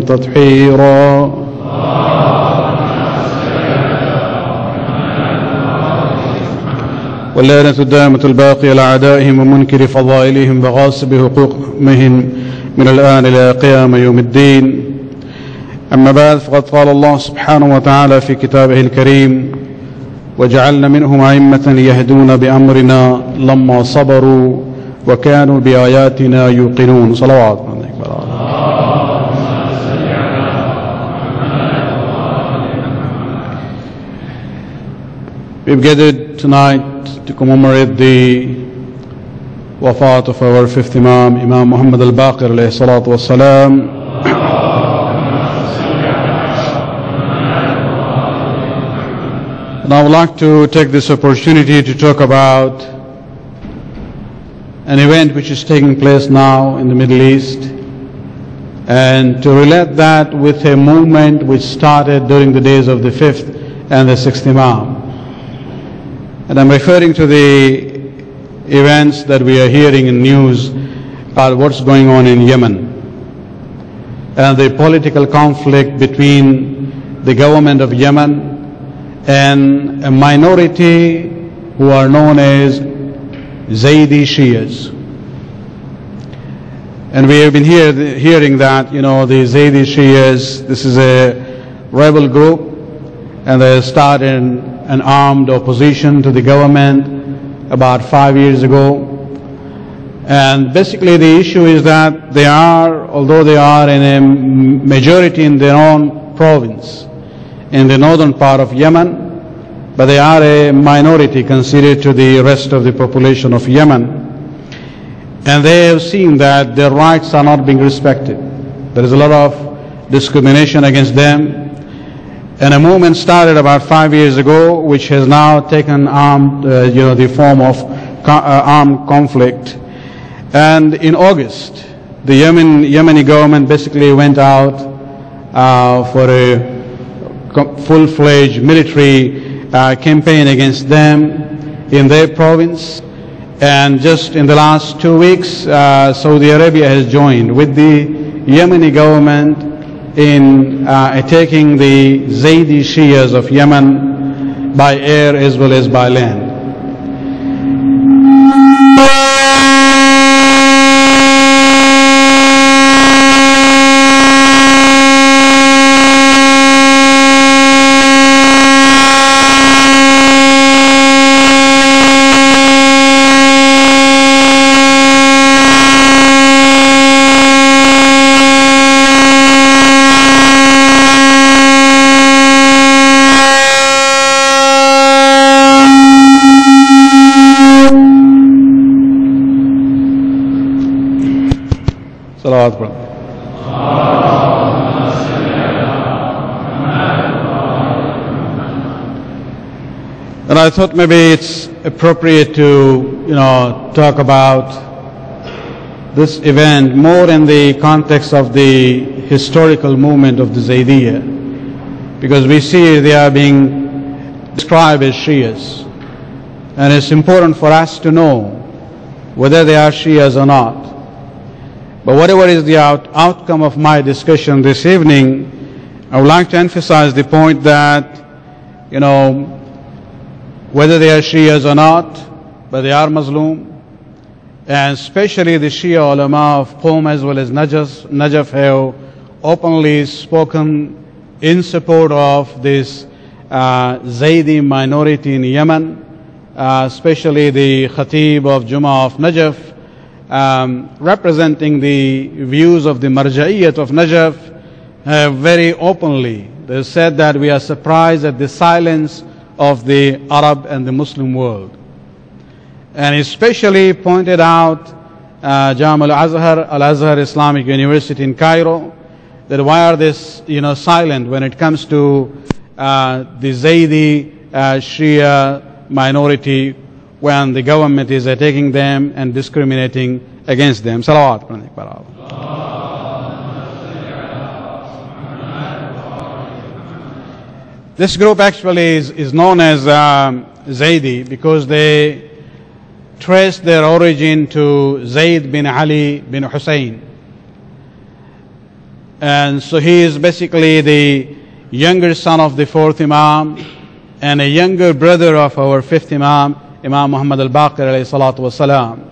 تطهيرا. واللعنة الدائمة الباقية لأعدائهم ومنكر فضائلهم وغاصب حقوقهم من الآن إلى قيام يوم الدين. أما بعد، فقد قال الله سبحانه وتعالى في كتابه الكريم: وجعلنا منهم أئمة يهدون بأمرنا لما صبروا وكانوا بآياتنا يوقنون. صلوات. We've gathered tonight to commemorate the wafat of our fifth Imam, Imam Muhammad al-Baqir alayhi salatu wassalam. And I would like to take this opportunity to talk about an event which is taking place now in the Middle East, and to relate that with a movement which started during the days of the fifth and the sixth Imam. And I'm referring to the events that we are hearing in news about what's going on in Yemen and the political conflict between the government of Yemen and a minority who are known as Zaydi Shias. And we have been hearing that, you know, the Zaydi Shias, this is a rebel group, and they started an armed opposition to the government about 5 years ago. And basically the issue is that they are, although they are in a majority in their own province, in the northern part of Yemen, but they are a minority considered to the rest of the population of Yemen. And they have seen that their rights are not being respected. There is a lot of discrimination against them. And a movement started about 5 years ago, which has now taken the form of armed conflict. And in August, the Yemeni government basically went out for a full-fledged military campaign against them in their province. And just in the last 2 weeks, Saudi Arabia has joined with the Yemeni government in attacking the Zaydi Shias of Yemen by air as well as by land. And I thought maybe it's appropriate to, talk about this event more in the context of the historical movement of the Zaydiyya, because we see they are being described as Shias, and it's important for us to know whether they are Shias or not. But whatever is the outcome of my discussion this evening, I would like to emphasize the point that, whether they are Shias or not, but they are Muslim, and especially the Shia ulama of Qom as well as Najaf have openly spoken in support of this Zaydi minority in Yemen, especially the Khatib of Jummah of Najaf, representing the views of the Marja'iyyat of Najaf, very openly. They said that we are surprised at the silence of the Arab and the Muslim world. And especially pointed out Jam al-Azhar Islamic University in Cairo, that why are they silent when it comes to the Zaydi Shia minority, when the government is attacking them and discriminating against them. Salawat. This group actually is known as Zaydi because they trace their origin to Zayd bin Ali bin Hussain. And so he is basically the younger son of the fourth Imam and a younger brother of our fifth Imam, Imam Muhammad al-Baqir alayhi salatu wasalam.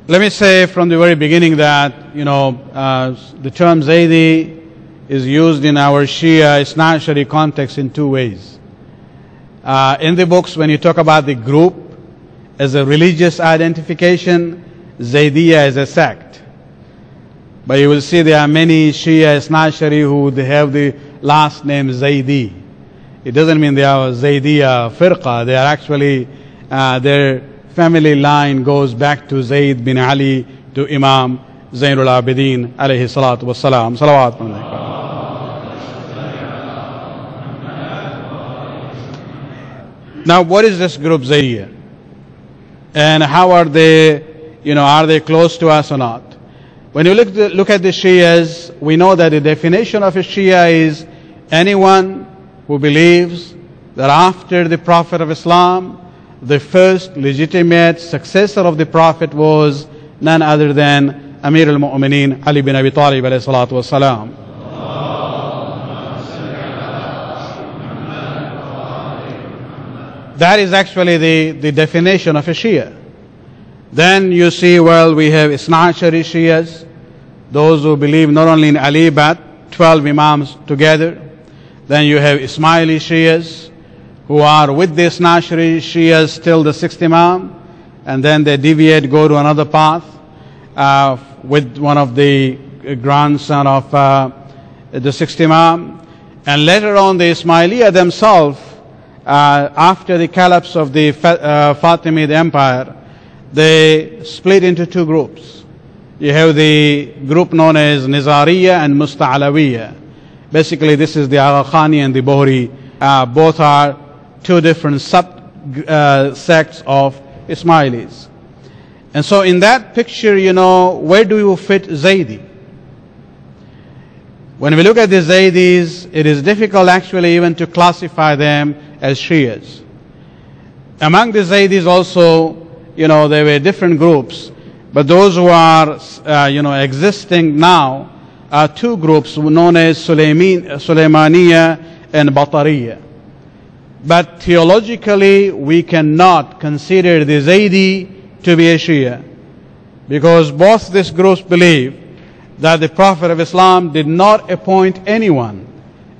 Let me say from the very beginning that, the term Zaydi is used in our Shia Isna Ashari context in two ways. In the books, when you talk about the group as a religious identification, Zaydiyya is a sect. But you will see there are many Shia Isna Ashari who they have the last name Zaydi. It doesn't mean they are Zaydiyya firqa. They are actually, their family line goes back to Zayd bin Ali, to Imam Zainul Abidin alayhi salatu wassalam. Salawat alayhi. Now, what is this group Zaydiyya? And how are they, are they close to us or not? When you look at the Shias, we know that the definition of a Shia is anyone who believes that after the Prophet of Islam, the first legitimate successor of the Prophet was none other than Amir al-Mu'mineen Ali bin Abi Talib alayhi salatu wasalam. That is actually the definition of a Shia. Then you see, we have Isna Ashari Shias, those who believe not only in Ali but 12 Imams together. Then you have Ismaili Shias, who are with the Isna Ashari Shias till the sixth Imam, and then they deviate, go to another path with one of the grandson of the sixth Imam. And later on, the Ismailiyya themselves, after the collapse of the Fatimid Empire, they split into two groups. You have the group known as Nizariya and Musta'alawiyya. Basically, this is the Agha Khani and the Bohri. Both are two different sects of Ismailis. And so in that picture, where do you fit Zaydi? When we look at the Zaydis, it is difficult actually even to classify them as Shias. Among the Zaydis also, there were different groups, but those who are, existing now are two groups known as Sulaymaniya and Batariya. But theologically, we cannot consider the Zaydi to be a Shia, because both these groups believe that the Prophet of Islam did not appoint anyone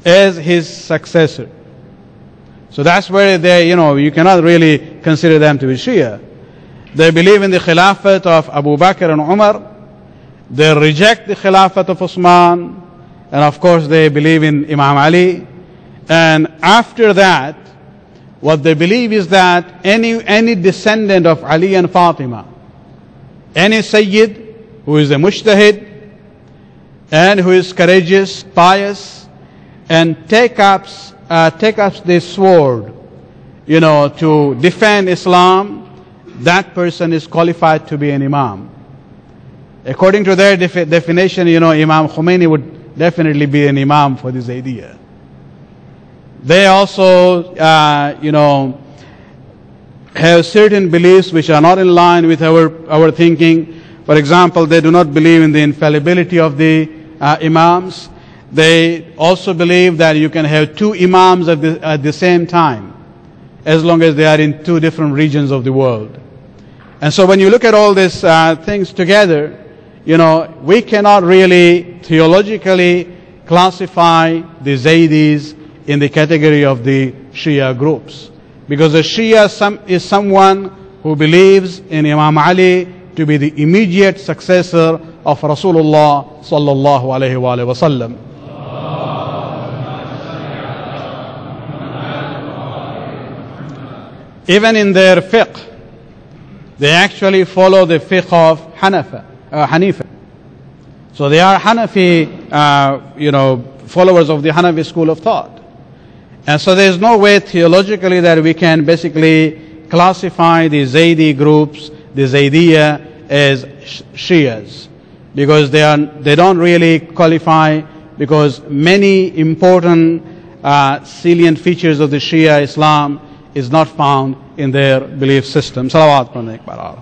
as his successor. So that's where they, you cannot really consider them to be Shia. They believe in the Khilafat of Abu Bakr and Umar. They reject the Khilafat of Uthman. And of course they believe in Imam Ali. And after that, what they believe is that any descendant of Ali and Fatima, any Sayyid who is a Mujtahid and who is courageous, pious, and take up the sword, to defend Islam, that person is qualified to be an Imam. According to their definition, Imam Khomeini would definitely be an Imam for this idea. They also, have certain beliefs which are not in line with our thinking. For example, they do not believe in the infallibility of the Imams. They also believe that you can have two Imams at the same time, as long as they are in two different regions of the world. And so when you look at all these things together, we cannot really theologically classify the Zaydis in the category of the Shia groups. Because a Shia is someone who believes in Imam Ali to be the immediate successor of Rasulullah sallallahu alayhi wa sallam. Even in their fiqh, they actually follow the fiqh of Hanifa. So they are Hanafi, followers of the Hanafi school of thought. And so there is no way theologically that we can basically classify the Zaydi groups, the Zaydiyya, as Shias, because they don't really qualify, because many important salient features of the Shia Islam is not found in their belief system. Salawat pढ़ने एक बार और.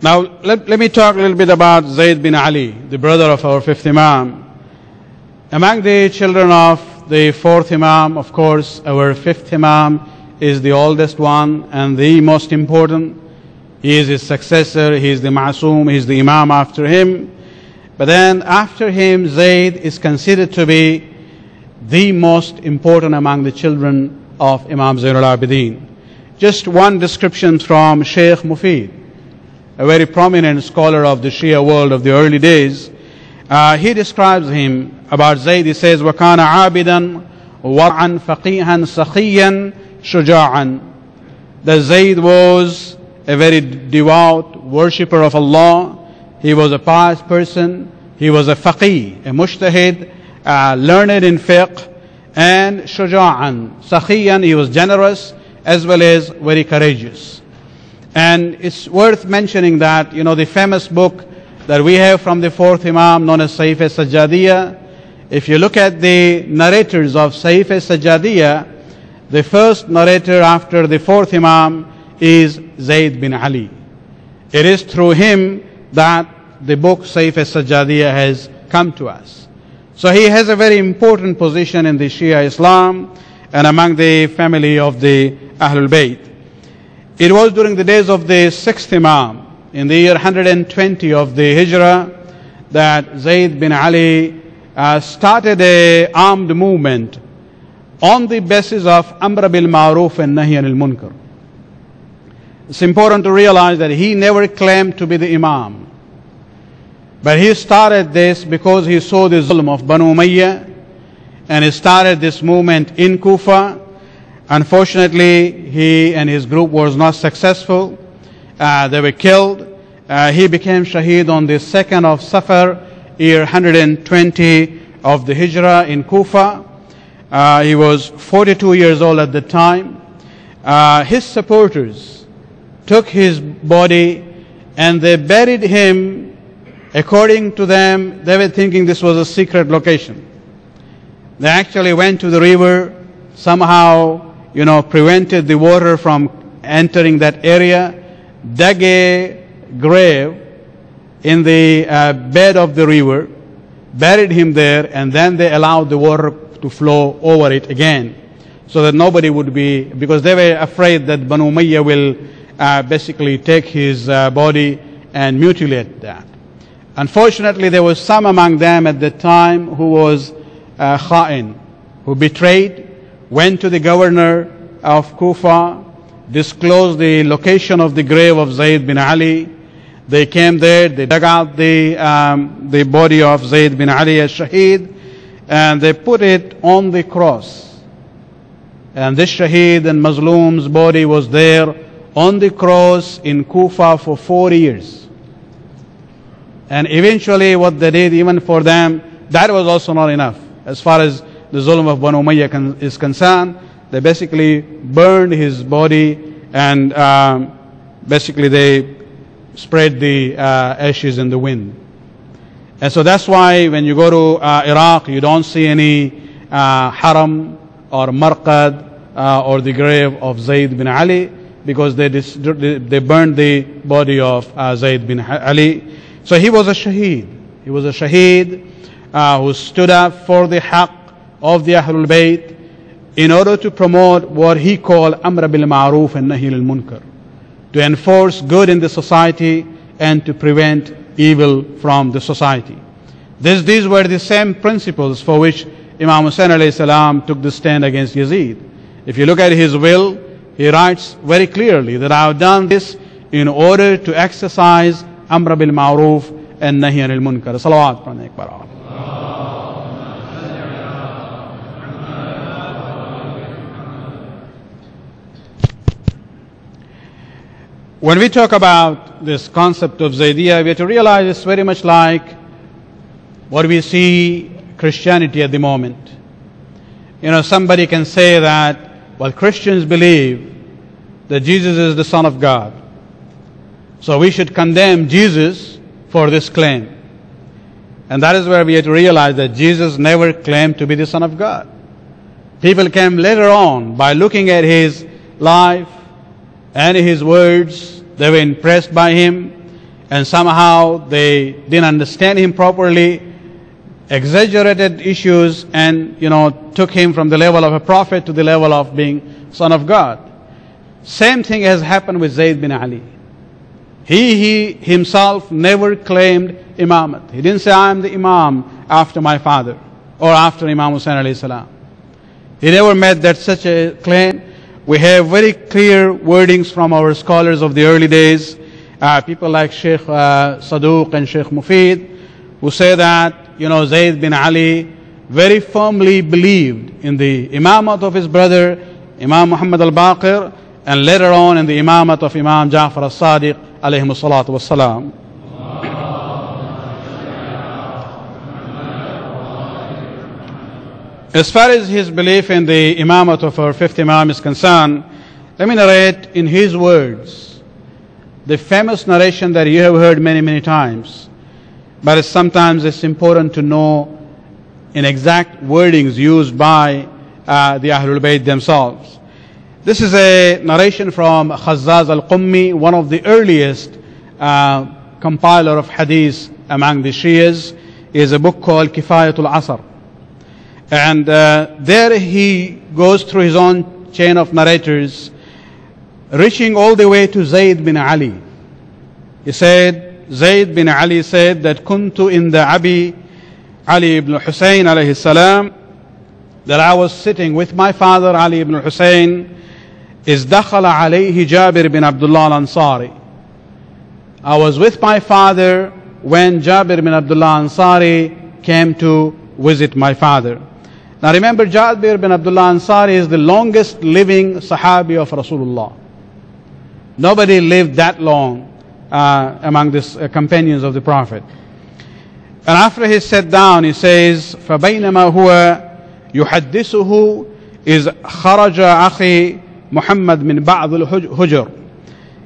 Now, let me talk a little bit about Zayd bin Ali, the brother of our fifth Imam. Among the children of the fourth Imam, of course, our fifth Imam is the oldest one and the most important. He is his successor, he is the Ma'soom, he is the Imam after him. But then after him, Zayd is considered to be the most important among the children of Imam Zayn al-Abidin. Just one description from Shaykh Mufid, a very prominent scholar of the Shia world of the early days. He describes him about Zayd. He says, وَكَانَ عَابِدًا وَرْعًا فَقِيهًا سَخِيًّا شُجَاعًا. That Zayd was a very devout worshipper of Allah. He was a pious person. He was a faqih, a mujtahid, learned in fiqh, and shuja'an, sakhiyan. He was generous as well as very courageous. And it's worth mentioning that, the famous book that we have from the fourth Imam known as Sayyid Sajjadiyya, if you look at the narrators of Sayyid Sajjadiyya, the first narrator after the fourth Imam is Zayd bin Ali. It is through him that the book Sayyid Sajjadiyya has come to us. So he has a very important position in the Shia Islam and among the family of the Ahlul Bayt. It was during the days of the sixth Imam, in the year 120 of the Hijrah, that Zayd bin Ali started an armed movement on the basis of Amr bil Ma'ruf and Nahy anil Munkar. It's important to realize that he never claimed to be the Imam. But he started this because he saw the zulm of Banu Umayyah, and he started this movement in Kufa. Unfortunately, he and his group was not successful. They were killed. He became shaheed on the 2nd of Safar, year 120 of the Hijrah in Kufa. He was 42 years old at the time. His supporters took his body and they buried him. According to them, they were thinking this was a secret location. They actually went to the river, somehow, prevented the water from entering that area, dug a grave in the bed of the river, buried him there, and then they allowed the water to flow over it again, so that nobody would be, because they were afraid that Banu Umayyah will basically take his body and mutilate that. Unfortunately, there was some among them at the time who was kha'in, who betrayed, went to the governor of Kufa, disclosed the location of the grave of Zayd bin Ali. They came there, they dug out the body of Zayd bin Ali as shaheed, and they put it on the cross. And this shaheed and Mazloom's body was there on the cross in Kufa for 4 years. And eventually what they did, even for them, that was also not enough. As far as the zulm of Banu Umayyah is concerned, they basically burned his body, and basically they spread the ashes in the wind. And so that's why when you go to Iraq, you don't see any haram or marqad or the grave of Zayd bin Ali, because they burned the body of Zayd bin Ali. So he was a shaheed. He was a shaheed who stood up for the haqq of the Ahlul Bayt in order to promote what he called Amr bil Ma'ruf and Nahy al Munkar, to enforce good in the society and to prevent evil from the society. These were the same principles for which Imam Hussain alayhi salam took the stand against Yazid. If you look at his will, he writes very clearly that I have done this in order to exercise Amr bil Ma'ruf and Nahy anil Munkar. Salawat pढ़ने एक बार और. When we talk about this concept of Zaydiyya, we have to realize it's very much like what we see Christianity at the moment. Somebody can say that, well, Christians believe that Jesus is the Son of God, so we should condemn Jesus for this claim. And that is where we have to realize that Jesus never claimed to be the Son of God. People came later on, by looking at his life and his words, they were impressed by him, and somehow they didn't understand him properly, exaggerated issues, and took him from the level of a prophet to the level of being Son of God. Same thing has happened with Zayd bin Ali. He himself never claimed imamate. He didn't say, I am the imam after my father or after Imam Hussain alayhi salam. He never made that such a claim. We have very clear wordings from our scholars of the early days, people like Sheikh Saduq and Sheikh Mufid, who say that Zayd bin Ali very firmly believed in the imamate of his brother Imam Muhammad al-Baqir, and later on in the imamate of Imam Ja'far al-Sadiq alayhi salatu wassalam. As far as his belief in the imamate of our fifth imam is concerned, let me narrate in his words the famous narration that you have heard many, many times, but sometimes it's important to know in exact wordings used by the Ahlul Bayt themselves. This is a narration from Khazzaz al-Qummi, one of the earliest compiler of hadith among the Shias. Is a book called Kifayatul Asr. And there he goes through his own chain of narrators, reaching all the way to Zayd bin Ali. He said, Zayd bin Ali said that kuntu in the Abi Ali ibn Hussain alayhi salam, that I was sitting with my father Ali ibn Hussain, is dakhala alayhi Jabir bin Abdullah al-Ansari. I was with my father when Jabir bin Abdullah Ansari came to visit my father. Now remember, Jabir bin Abdullah Ansari is the longest living Sahabi of Rasulullah. Nobody lived that long among the companions of the Prophet. And after he sat down, he says, فَبَيْنَمَا هُوَ يُحَدِّثُهُ إِذْ خَرَجَ أَخِي Muhammad min ba'd al-hujr.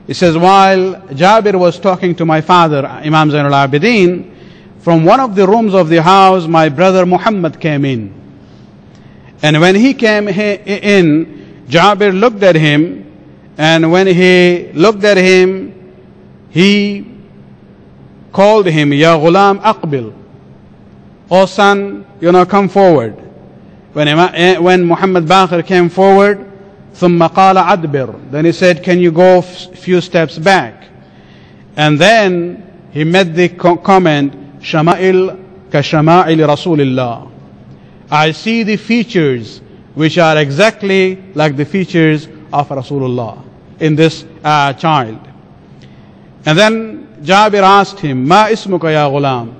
He says, while Jabir was talking to my father, Imam Zayn al-Abidin, from one of the rooms of the house, my brother Muhammad came in. And when he came in, Jabir looked at him, and when he looked at him, he called him, Ya Ghulam Aqbil, O son, come forward. When Muhammad Baqir came forward, ثم قال أدبر, then he said, can you go a few steps back? And then he made the comment, شمائل كشمائل رسول الله. I see the features which are exactly like the features of Rasulullah in this child. And then Jabir asked him, Ma ismuka ya ghulam?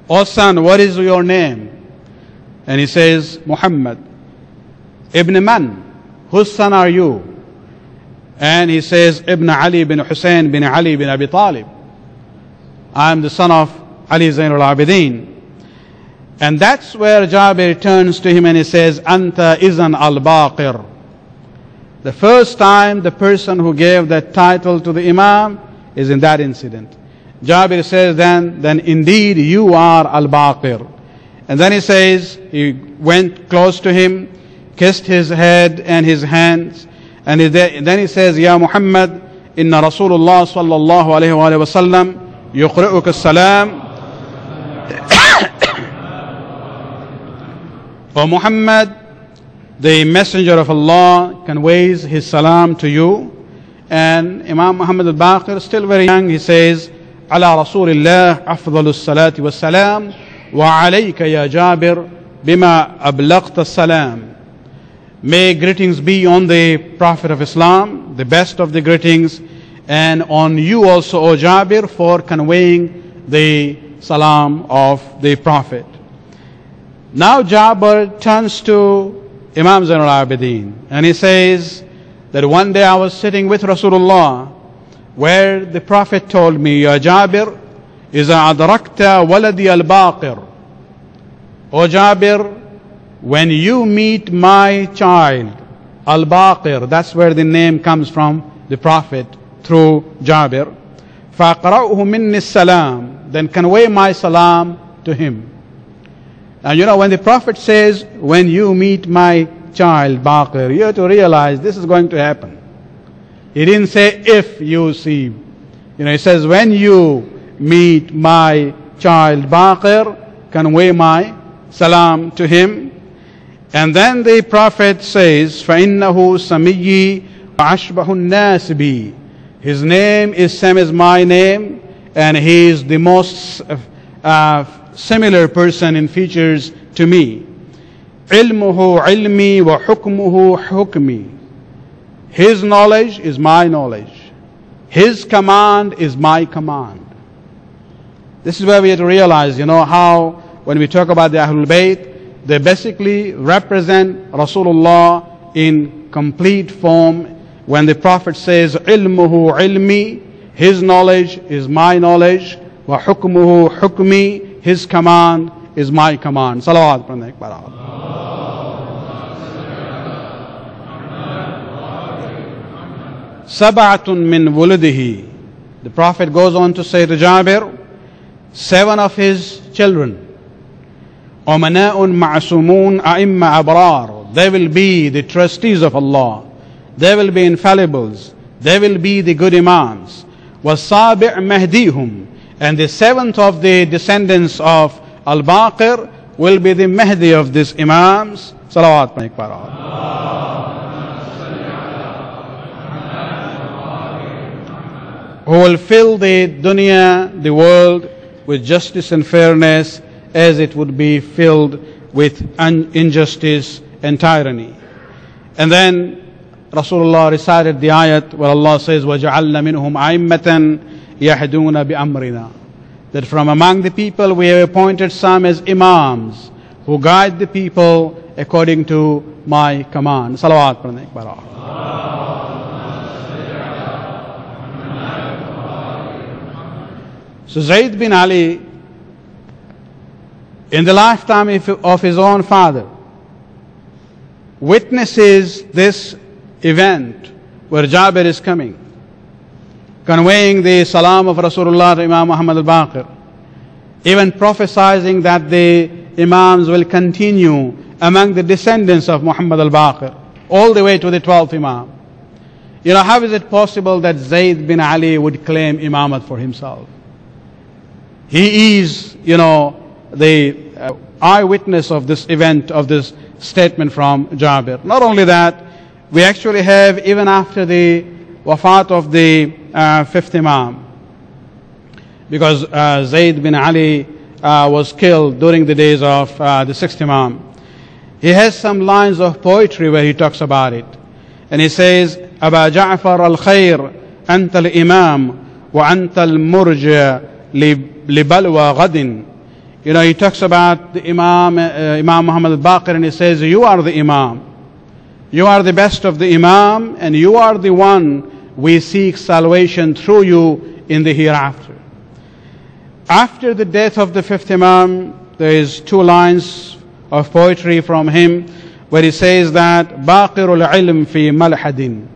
O son, what is your name? And he says, Muhammad. Ibn man? Whose son are you? And he says, Ibn Ali bin Hussain bin Ali bin Abi Talib. I am the son of Ali Zayn al-Abidin. And that's where Jabir turns to him and he says, Anta izan al-Baqir. The first time the person who gave that title to the Imam is in that incident. Jabir says, then indeed you are al-Baqir. And then he says, he went close to him, kissed his head and his hands, and then he says, Ya Muhammad, inna Rasulullah sallallahu alayhi wa sallam yuqri'uka as-salam. O Muhammad, the messenger of Allah conveys his salam to you. And Imam Muhammad al-Baqir, still very young, he says, Ala Rasulillah afdalus salati was salam, wa alayka ya Jabir bima ablaqta salam. May greetings be on the Prophet of Islam, the best of the greetings, and on you also, O Jabir, for conveying the salam of the Prophet. Now Jabir turns to Imam Zayn al-Abidin and he says that one day I was sitting with Rasulullah where the Prophet told me, Ya Jabir, إِذَا أَدْرَكْتَ وَلَدِي الْبَاقِرِ. O Jabir, when you meet my child, al-Baqir, that's where the name comes from, the Prophet, through Jabir, فَأَقْرَأُهُ مِنِّي السَّلَامِ, then convey my salam to him. Now, you know, when the Prophet says, when you meet my child, Baqir, you have to realize this is going to happen. He didn't say, if you see. You know, he says, when you meet my child, Baqir, convey my salam to him. And then the Prophet says, فَإِنَّهُ سَمِيِّي وَعَشْبَهُ النَّاسِ بِي. His name is same as my name, and he is the most similar person in features to me. عِلْمُهُ عِلْمِي وَحُكْمُهُ حُكْمِي. His knowledge is my knowledge. His command is my command. This is where we have to realize, you know, how when we talk about the Ahlul Bayt, they basically represent Rasulullah in complete form. When the Prophet says, ilmuhu ilmi, his knowledge is my knowledge, wa hukmuhu hukmi, his command is my command. Salawat. Sab'atun min wuludihi. The Prophet goes on to say to Jabir, 7 of his children, umana'un ma'asumun a'imma abrar. They will be the trustees of Allah. They will be infallibles. They will be the good imams. وَالصَّابِعْ مَهْدِيهُمْ. And the 7th of the descendants of al-Baqir will be the Mahdi of these imams. Salawat. Who will fill the dunya, the world, with justice and fairness, as it would be filled with injustice and tyranny. And then Rasulullah recited the ayat where Allah says, وَجَعَلْنَا مِنْهُمْ أَئِمَّةً يَهْدُونَ بِأَمْرِنَا. That from among the people we have appointed some as imams who guide the people according to my command. Salawat. So Zayd bin Ali, in the lifetime of his own father, witnesses this event where Jabir is coming, conveying the salam of Rasulullah to Imam Muhammad al-Baqir, even prophesying that the imams will continue among the descendants of Muhammad al-Baqir all the way to the 12th imam. You know, how is it possible that Zayd bin Ali would claim imamat for himself? He is, you know, the eyewitness of this event, of this statement from Jabir. Not only that, we actually have, even after the wafat of the 5th imam, because Zayd bin Ali was killed during the days of the 6th imam, he has some lines of poetry where he talks about it. And he says, أبا جعفر الخير أنت الإمام وأنت المرجع لبلوى غد. You know, he talks about the Imam Muhammad al-Baqir, and he says, you are the Imam. You are the best of the Imam, and you are the one we seek salvation through you in the hereafter. After the death of the 5th Imam, there is 2 lines of poetry from him where he says that Baqirul ilm fi malhadin.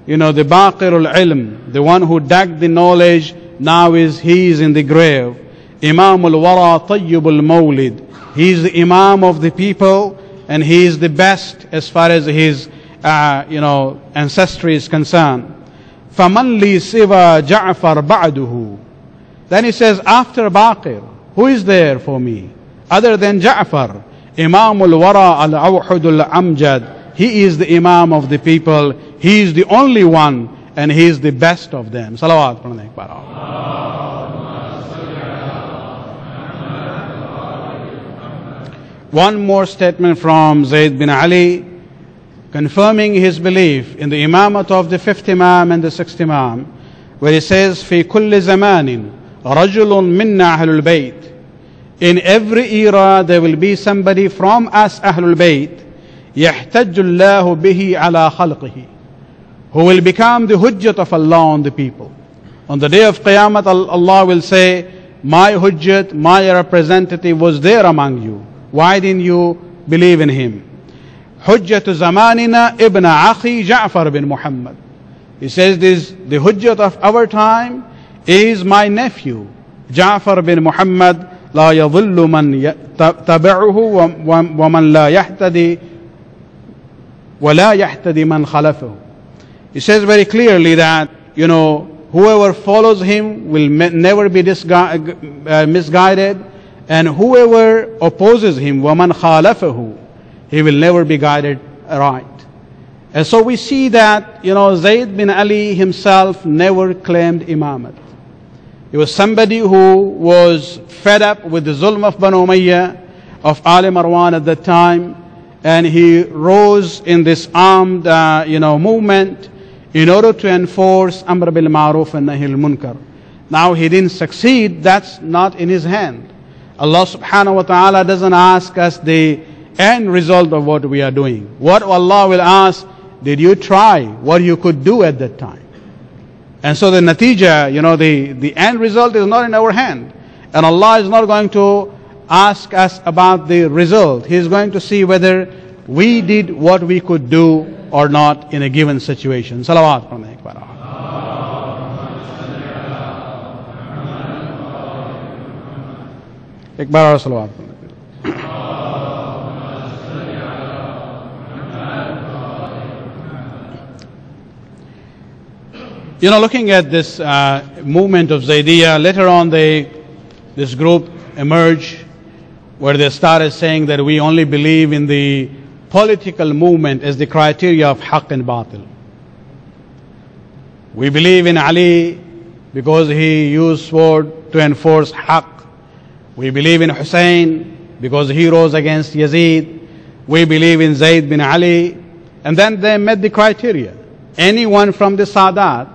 You know, the Baqirul ilm, the one who dug the knowledge, now he is in the grave. Imam al-Wara Tayyibul Mawlid. He is the Imam of the people, and he is the best as far as his ancestry is concerned. فَمَنْ لِي سِوَى جَعْفَرْ بَعْدُهُ. Then he says, after Baqir, who is there for me other than Ja'far? Imam al-Wara al-Awhud al-Amjad. He is the Imam of the people. He is the only one, and he is the best of them. Salawat. One more statement from Zayd bin Ali, confirming his belief in the imamat of the 5th imam and the 6th imam, where he says, في كل زمان رجل منا أهل البيت. In every era there will be somebody from us Ahlul Bayt, يحتج الله به على خلقه, who will become the hujjat of Allah on the people. On the day of Qiyamah, Allah will say, my hujjat, my representative was there among you. Why didn't you believe in him? Hujjatu zamanina ibn akhi Ja'far bin Muhammad. He says this, the hujjat of our time is my nephew, Ja'far bin Muhammad لا يضل من تبعه ومن لا يهتدي ولا يهتدي من خلفه. He says very clearly that, whoever follows him will never be misguided, and whoever opposes him, وَمَنْ خَالَفَهُ, he will never be guided right. And so we see that, Zayd ibn Ali himself never claimed imamat. He was somebody who was fed up with the zulm of Banu Umayyah, of Ali Marwan at that time, and he rose in this armed, movement in order to enforce Amr bil Ma'ruf and Nahi al-Munkar. Now he didn't succeed, that's not in his hand. Allah subhanahu wa ta'ala doesn't ask us the end result of what we are doing. What Allah will ask, did you try what you could do at that time? And so the natija, the end result is not in our hand. And Allah is not going to ask us about the result. He is going to see whether we did what we could do or not in a given situation. Salawat. Ikbar salawat. Looking at this movement of Zaydiyya, later on this group emerged where they started saying that we only believe in the political movement as the criteria of haqq and batil. We believe in Ali because he used sword to enforce haqq. We believe in Hussain because he rose against Yazid. We believe in Zayd bin Ali. And then they met the criteria. Anyone from the Sadat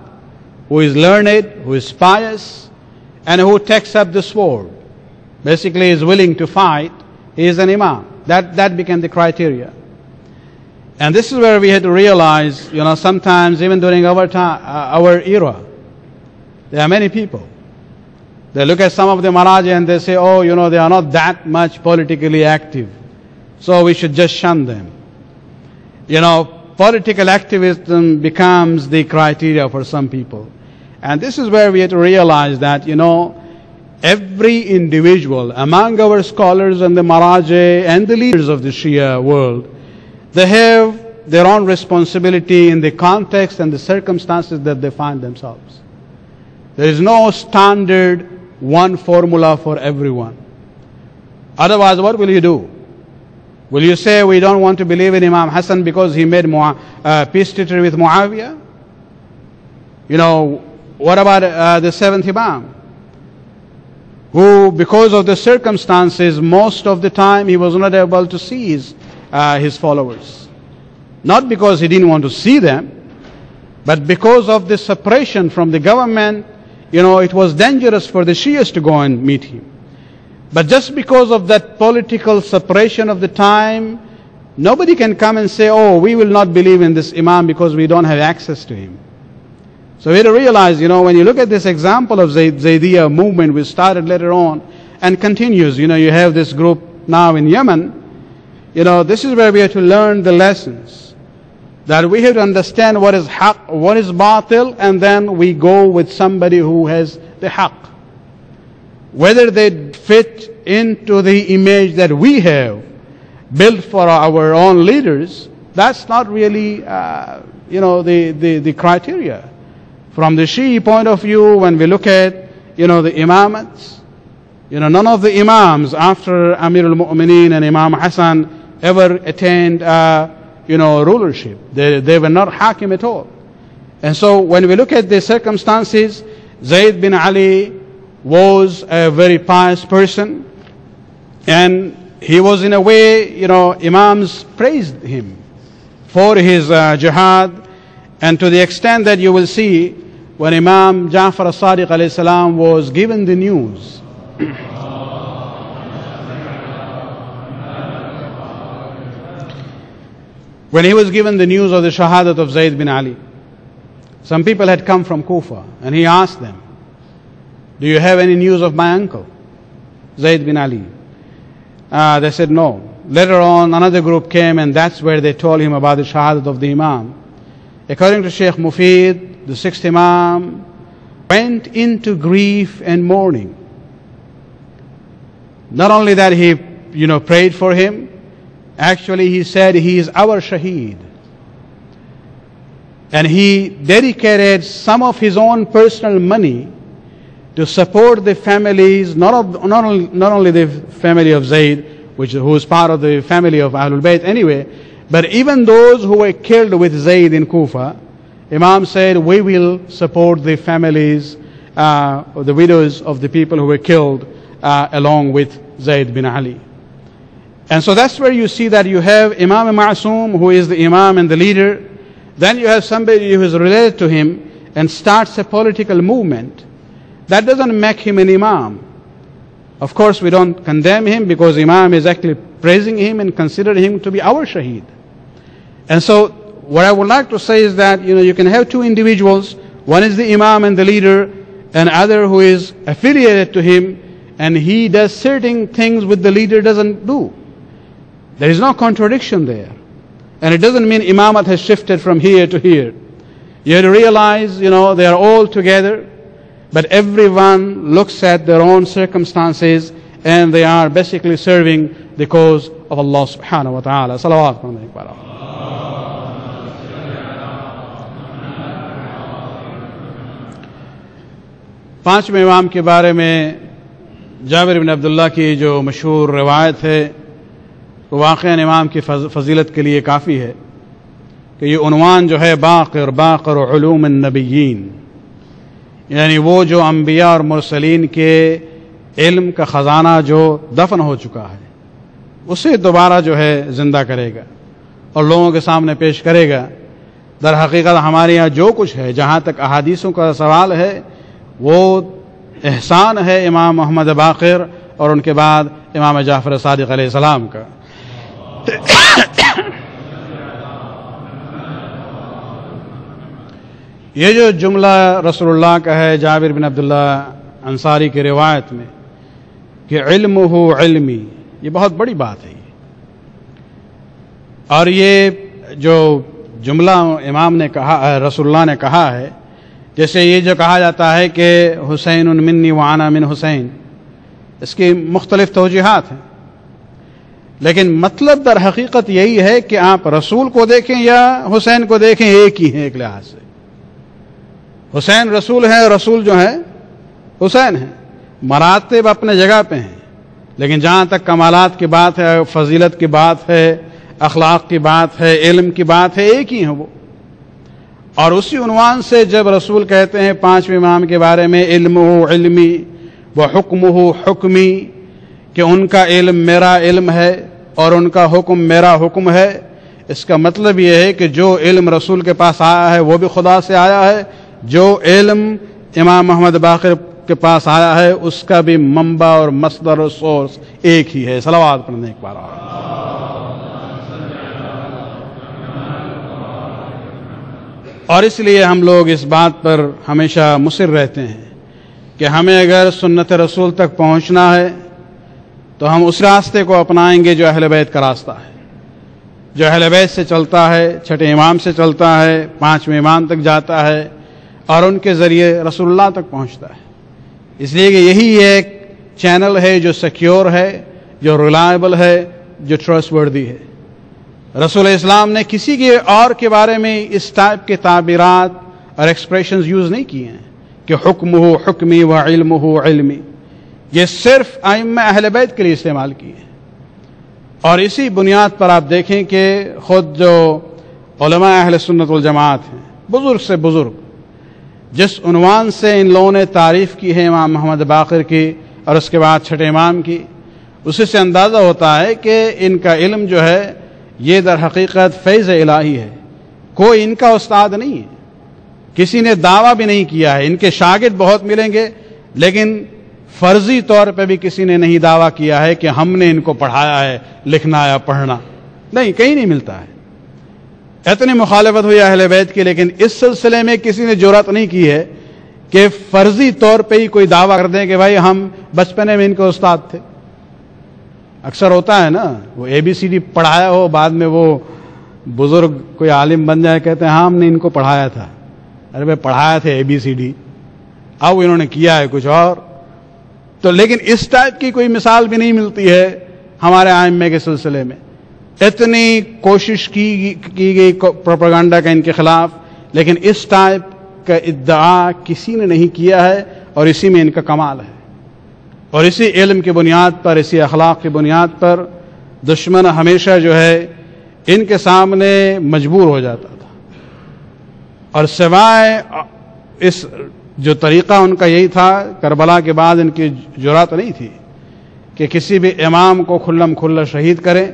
who is learned, who is pious, and who takes up the sword, basically is willing to fight, he is an imam. That became the criteria. And this is where we had to realize, sometimes even during our time, our era, there are many people. They look at some of the Maharaja and they say, they are not that much politically active, so we should just shun them. Political activism becomes the criteria for some people. And this is where we have to realize that, every individual among our scholars and the Maharaja and the leaders of the Shia world, they have their own responsibility in the context and the circumstances that they find themselves. There is no standard one formula for everyone. Otherwise, what will you do? Will you say we don't want to believe in Imam Hassan because he made peace treaty with Muawiyah? What about the seventh Imam, who because of the circumstances most of the time he was not able to see his followers? Not because he didn't want to see them, but because of the separation from the government, it was dangerous for the Shias to go and meet him. But just because of that political separation of the time, nobody can come and say, we will not believe in this Imam because we don't have access to him. So we have to realize, when you look at this example of Zaydiyya movement, which started later on and continues, you have this group now in Yemen, this is where we have to learn the lessons. That we have to understand what is haqq, what is batil, and then we go with somebody who has the haqq. Whether they fit into the image that we have built for our own leaders, that's not really, the criteria. From the Shia point of view, when we look at, the imamats, none of the imams after Amir al-Mu'mineen and Imam Hassan ever attained, rulership. They were not hakim at all. And so when we look at the circumstances, Zayd bin Ali was a very pious person, and he was in a way, imams praised him for his jihad, and to the extent that you will see when Imam Ja'far as-Sadiq alayhi salam was given the news when he was given the news of the shahadat of Zayd bin Ali, some people had come from Kufa, and he asked them, do you have any news of my uncle, Zayd bin Ali? They said no. Later on, another group came, and that's where they told him about the shahadat of the Imam. According to Sheikh Mufid, the sixth Imam went into grief and mourning. Not only that he, prayed for him, actually he said he is our shaheed. And he dedicated some of his own personal money to support the families, not only the family of Zayd, who is part of the family of Ahlul Bayt anyway, but even those who were killed with Zayd in Kufa. Imam said, we will support the families, the widows of the people who were killed along with Zayd bin Ali. And so that's where you see that you have Imam Ma'soom, who is the Imam and the leader. Then you have somebody who is related to him and starts a political movement. That doesn't make him an Imam. Of course, we don't condemn him, because Imam is actually praising him and considering him to be our shaheed. And so what I would like to say is that, you can have two individuals. One is the Imam and the leader, and other who is affiliated to him, and he does certain things which the leader doesn't do. There is no contradiction there. And it doesn't mean imamat has shifted from here to here. You have to realize, they are all together, but everyone looks at their own circumstances, and they are basically serving the cause of Allah subhanahu wa ta'ala. Salawat. पांचवें इमाम के बारे में जाबिर बिन अब्दुल्ला की जो मशहूर रिवायत है, वो वाक़ईन इमाम की फजीलत के लिए काफ़ी है कि ये उन्वान जो है बाक़िर बाक़िर उलूम नबिय्यीन, यानी वो जो अंबिया और मुरसलीन के इल्म का ख़जाना जो दफन हो चुका है, उसे दोबारा जो है ज़िंदा करेगा और लोगों के सामने पेश करेगा। दर हकीकत हमारे यहाँ जो कुछ है, जहाँ तक अहादीसों का सवाल है, वो एहसान है इमाम मोहम्मद बाक़िर और उनके बाद इमाम जाफ़र सादिक़ अलैहिस्सलाम का। ये जो जुमला रसूलुल्लाह का है जाबिर बिन अब्दुल्ला अंसारी की रिवायत में कि इल्मुहु इल्मी, ये बहुत बड़ी बात है। और ये जो जुमला इमाम ने कहा, रसूलुल्लाह ने कहा है, जैसे ये जो कहा जाता है कि हुसैन मिन्नी व अना मिन हुसैन, इसकी मुख्तलिफ तौजीहात हैं, लेकिन मतलब दर हकीकत यही है कि आप रसूल को देखें या हुसैन को देखें, एक ही है एक लिहाज से। हुसैन रसूल है, रसूल जो है हुसैन है। मरातब अपने जगह पे हैं, लेकिन जहाँ तक कमालात की बात है, फजीलत की बात है, अखलाक की बात है, इल्म की बात है, एक ही है वो। और उसी उन्वान से जब रसूल कहते हैं पांचवें इमाम के बारे में इल्मुहु इल्मी व हुक्मुहु हुक्मी, कि उनका इल्म मेरा इल्म है और उनका हुक्म मेरा हुक्म है, इसका मतलब यह है कि जो इल्म रसूल के पास आया है वो भी खुदा से आया है, जो इल्म इमाम मोहम्मद बाक़िर के पास आया है उसका भी मंबा और मसदर और सोर्स एक ही है। सलावत पढ़ने एक बार। और इसलिए हम लोग इस बात पर हमेशा मुसिर रहते हैं कि हमें अगर सुन्नत रसूल तक पहुंचना है तो हम उस रास्ते को अपनाएंगे जो अहले बैत का रास्ता है, जो अहले बैत से चलता है, छठे इमाम से चलता है, पांचवें इमाम तक जाता है और उनके ज़रिए रसूलुल्लाह तक पहुंचता है। इसलिए कि यही एक चैनल है जो सिक्योर है, जो रिलायबल है, जो ट्रस्टवर्दी है। रसूल इस्लाम ने किसी के और के बारे में इस टाइप के ताबीरात और एक्सप्रेशंस यूज़ नहीं किए हैं कि हुक्मुहु हुक्मी व इल्मुहु इल्मी। ये सिर्फ आइम्मा अहले बैत के लिए इस्तेमाल किए हैं। और इसी बुनियाद पर आप देखें कि खुद जो उलमा अहले सुन्नत वल जमात हैं, बुजुर्ग से बुजुर्ग, जिस उन्वान से इन लोगों ने तारीफ़ की है इमाम मोहम्मद बाक़िर की और उसके बाद छठे इमाम की, उसी से अंदाज़ा होता है कि इनका इल्म जो है ये दर हकीकत फैज़ इलाही है। कोई इनका उस्ताद नहीं है, किसी ने दावा भी नहीं किया है। इनके शागिर्द बहुत मिलेंगे, लेकिन फर्जी तौर पे भी किसी ने नहीं दावा किया है कि हमने इनको पढ़ाया है, लिखना या पढ़ना, नहीं, कहीं नहीं मिलता है। इतनी मुखालफत हुई अहले बैत की, लेकिन इस सिलसिले में किसी ने जुर्रत नहीं की है कि फर्जी तौर पे ही कोई दावा कर दें कि भाई हम बचपने में इनके उस्ताद थे। अक्सर होता है ना, वो ABCD पढ़ाया हो, बाद में वो बुजुर्ग कोई आलिम बन जाए, कहते हैं हाँ हमने इनको पढ़ाया था। अरे भाई पढ़ाया थे ABCD, अब इन्होंने किया है कुछ और। تو لیکن اس ٹائپ کی کوئی مثال بھی نہیں ملتی ہے ہمارے ائمہ کے سلسلے میں. اتنی کوشش کی گئی پروپیگنڈا کا ان کے خلاف، لیکن اس ٹائپ کا ادعا کسی نے نہیں کیا ہے، اور اسی میں ان کا کمال ہے. اور اسی علم کی بنیاد پر، اسی اخلاق کی بنیاد پر دشمن ہمیشہ جو ہے ان کے سامنے مجبور ہو جاتا تھا. اور سوائے اس جو طریقہ ان کا یہی تھا، کربلا کے بعد ان کی جرأت نہیں تھی کہ کسی بھی امام کو کھلم کھلا شہید کریں.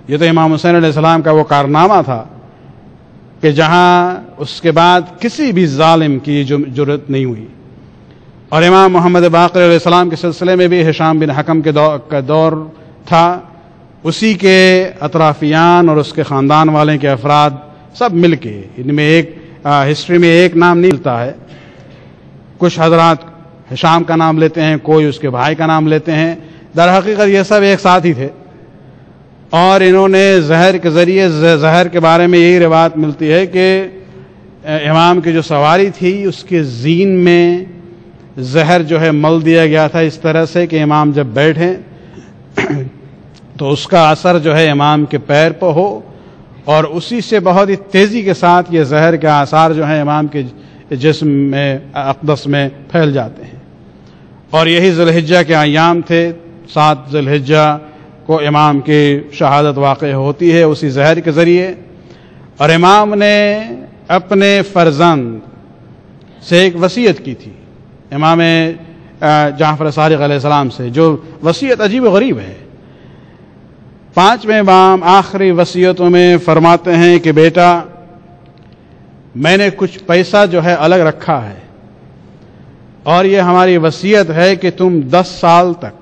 یہ تو امام حسین علیہ السلام کا وہ کارنامہ تھا کہ جہاں اس کے بعد کسی بھی ظالم کی جرأت نہیں ہوئی. اور امام محمد باقر علیہ السلام کے سلسلے میں بھی ہشام بن حکم کا دور تھا. اسی کے اطرافیان اور اس کے خاندان والے کے افراد سب مل کے، ان میں ایک ہسٹری میں ایک نام نہیں ملتا ہے. کچھ حضرات ہشام کا نام لیتے ہیں، کوئی اس کے بھائی کا نام لیتے ہیں. در حقیقت یہ سب ایک ساتھ ہی تھے، اور انہوں نے زہر کے ذریعے، زہر کے بارے میں یہی روایت ملتی ہے کہ امام کی جو سواری تھی اس کے زین میں زہر جو ہے مل دیا گیا تھا، اس طرح سے کہ امام جب بیٹھیں تو اس کا اثر جو ہے امام کے پیر پہ ہو، اور اسی سے بہت ہی تیزی کے ساتھ یہ زہر کے آثار جو ہیں امام کے جسم میں، اقدس میں پھیل جاتے ہیں. اور یہی ذی الحجہ کے ایام تھے. 7 ذی الحجہ کو امام کی شہادت واقع ہوتی ہے اسی زہر کے ذریعے. اور امام نے اپنے فرزند سے ایک وصیت کی تھی، امام جعفر صادق علیہ السلام سے، جو وصیت عجیب و غریب ہے. 5ویں امام آخری وصیتوں میں فرماتے ہیں کہ بیٹا، میں نے کچھ پیسہ جو ہے الگ رکھا ہے، اور یہ ہماری وصیت ہے کہ تم 10 سال تک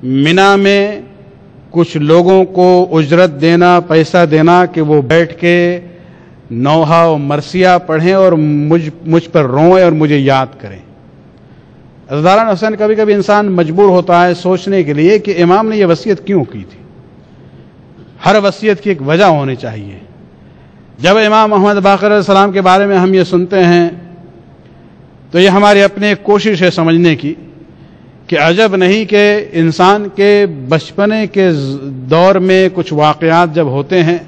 منا میں کچھ لوگوں کو اجرت دینا، پیسہ دینا کہ وہ بیٹھ کے نوحہ و مرثیہ پڑھیں اور مجھ پر روئیں اور مجھے یاد کریں. عزیزان حسین، کبھی کبھی انسان مجبور ہوتا ہے سوچنے کے لیے کہ امام نے یہ وصیت کیوں کی تھی. ہر وصیت کی ایک وجہ ہونی چاہیے. جب امام محمد باقر علیہ السلام کے بارے میں ہم یہ سنتے ہیں تو یہ ہماری اپنی ایک کوشش ہے سمجھنے کی کہ عجب نہیں کہ انسان کے بچپنے کے دور میں کچھ واقعات جب ہوتے ہیں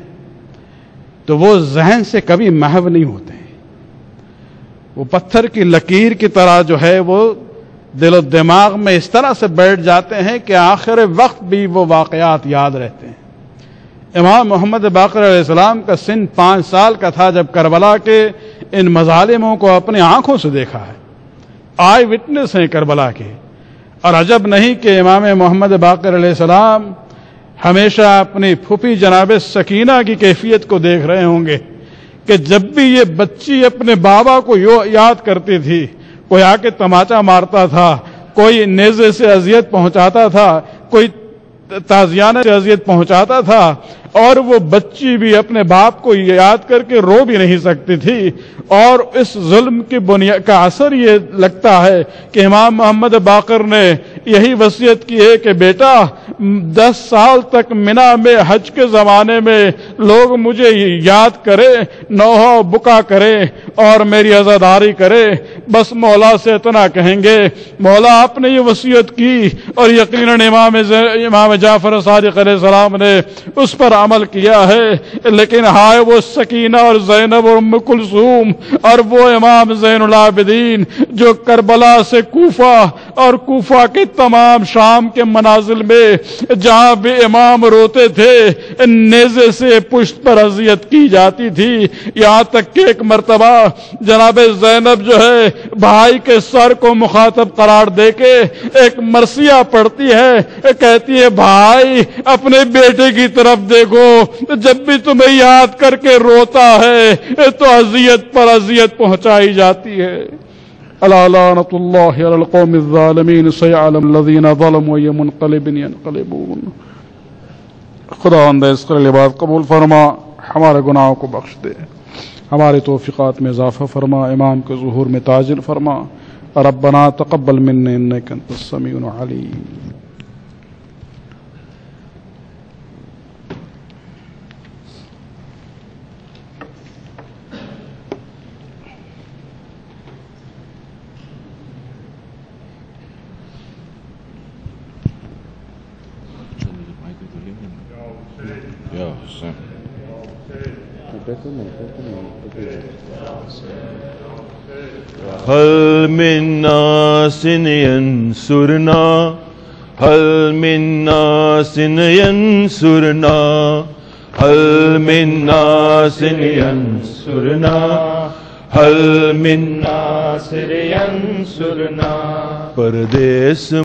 تو وہ ذہن سے کبھی محو نہیں ہوتے ہیں. وہ پتھر کی لکیر کی طرح جو ہے وہ دل و دماغ میں اس طرح سے بیٹھ جاتے ہیں کہ آخر وقت بھی وہ واقعات یاد رہتے ہیں. امام محمد باقر علیہ السلام کا سن 5 سال کا تھا جب کربلا کے ان مظالموں کو اپنی آنکھوں سے دیکھا ہے. آئی وٹنس ہیں کربلا کے. اور عجب نہیں کہ امام محمد باقر علیہ السلام ہمیشہ اپنی پھوپھی جناب سکینہ کی کیفیت کو دیکھ رہے ہوں گے کہ جب بھی یہ بچی اپنے بابا کو یاد کرتی تھی، کوئی آ کے تماچا مارتا تھا، کوئی نیزے سے اذیت پہنچاتا تھا، کوئی تازیانہ سے اذیت پہنچاتا تھا، اور وہ بچی بھی اپنے باپ کو یاد کر کے رو بھی نہیں سکتی تھی. اور اس ظلم کی بنیاد کا اثر یہ لگتا ہے کہ امام محمد باقر نے یہی وصیت کی ہے کہ بیٹا 10 سال تک منا میں حج کے زمانے میں لوگ مجھے یاد کرے، نوحہ بکا کرے اور میری عزاداری کرے. بس مولا سے اتنا کہیں گے. مولا آپ نے یہ وصیت کی اور یقیناً امام جعفر صادق علیہ السلام نے اس پر عمل کیا ہے. لیکن ہائے وہ سکینہ اور زینب اور ام کلثوم اور وہ امام زین العابدین جو کربلا سے کوفہ اور کوفہ کے تمام شام کے منازل میں جہاں بھی امام روتے تھے نیزے سے پشت پر اذیت کی جاتی تھی. یہاں تک کہ ایک مرتبہ جناب زینب جو ہے بھائی کے سر کو مخاطب قرار دے کے ایک مرثیہ پڑھتی ہے، کہتی ہے بھائی اپنے بیٹے کی طرف دیکھو، جب بھی تمہیں یاد کر کے روتا ہے تو اذیت پر اذیت پہنچائی جاتی ہے. الا لعنۃ اللہ علی القوم الظالمین سیعلم الذین ظلموا ای منقلب ینقلبون. خداوند اس قلیل بات قبول فرما، ہمارے گناہوں کو بخش دے، ہمارے توفیقات میں اضافہ فرما، امام کے ظہور میں تاجر فرما. ربنا تقبل منا انک انت السمیع العلیم. هل من ناس ينصرنا هل من ناس ينصرنا هل من ناس ينصرنا هل من ناصر ينصرنا پردیس